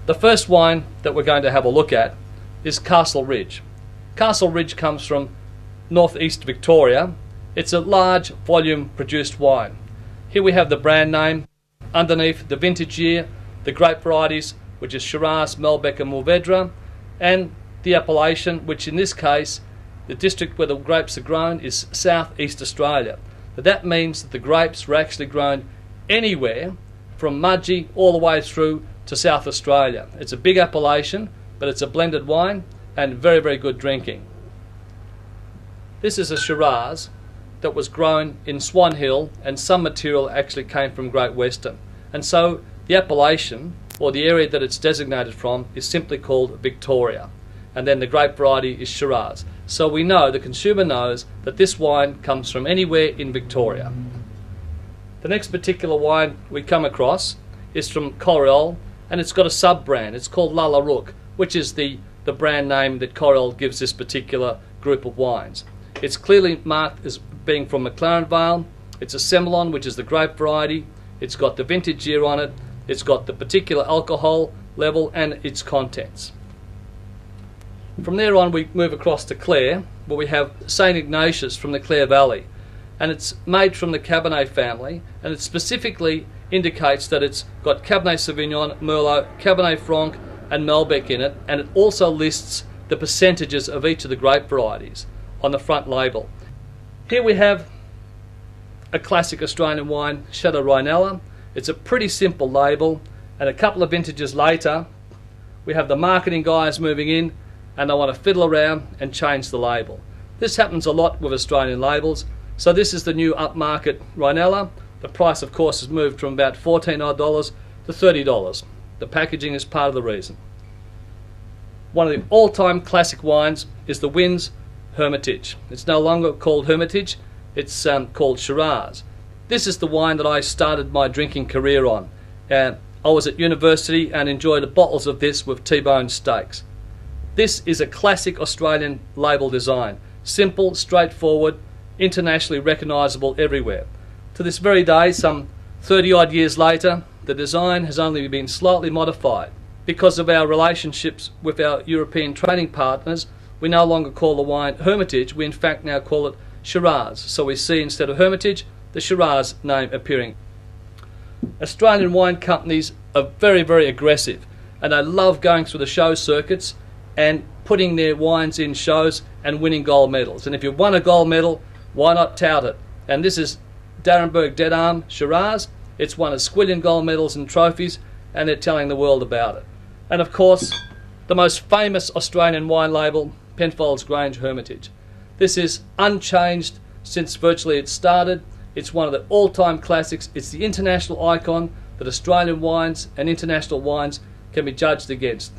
The first wine that we're going to have a look at is Castle Ridge. Castle Ridge comes from northeast Victoria. It's a large volume produced wine. Here we have the brand name, underneath the vintage year, the grape varieties, which is Shiraz, Malbec and Mourvedre, and the appellation, which in this case, the district where the grapes are grown is southeast Australia. But that means that the grapes were actually grown anywhere from Mudgee all the way through to South Australia. It's a big appellation, but it's a blended wine and very, very good drinking. This is a Shiraz that was grown in Swan Hill, and some material actually came from Great Western. And so the appellation, or the area that it's designated from, is simply called Victoria. And then the grape variety is Shiraz. So we know, the consumer knows, that this wine comes from anywhere in Victoria. The next particular wine we come across is from Coriol, and it's got a sub-brand. It's called Lullarook, which is the brand name that Coriol gives this particular group of wines. It's clearly marked as being from McLaren Vale. It's a Semillon, which is the grape variety. It's got the vintage year on it. It's got the particular alcohol level and its contents. From there on we move across to Clare, where we have St Ignatius from the Clare Valley. And it's made from the Cabernet family, and it specifically indicates that it's got Cabernet Sauvignon, Merlot, Cabernet Franc and Malbec in it, and it also lists the percentages of each of the grape varieties on the front label. Here we have a classic Australian wine, Chateau Rhinella. It's a pretty simple label, and a couple of vintages later we have the marketing guys moving in and they want to fiddle around and change the label. This happens a lot with Australian labels. So this is the new upmarket Rhinella. The price of course has moved from about $14 odd to $30. The packaging is part of the reason. One of the all-time classic wines is the Wynns Hermitage. It's no longer called Hermitage, it's called Shiraz. This is the wine that I started my drinking career on. I was at university and enjoyed bottles of this with T-bone steaks. This is a classic Australian label design. Simple, straightforward, internationally recognisable everywhere. To this very day, some 30 odd years later, the design has only been slightly modified. Because of our relationships with our European trading partners, we no longer call the wine Hermitage, we in fact now call it Shiraz. So we see instead of Hermitage, the Shiraz name appearing. Australian wine companies are very, very aggressive, and they love going through the show circuits and putting their wines in shows and winning gold medals. And if you've won a gold medal, why not tout it? And this is D'Arenberg Dead Arm Shiraz. It's won a squillion gold medals and trophies, and they're telling the world about it. And of course, the most famous Australian wine label, Penfolds Grange Hermitage. This is unchanged since virtually it started. It's one of the all-time classics. It's the international icon that Australian wines and international wines can be judged against.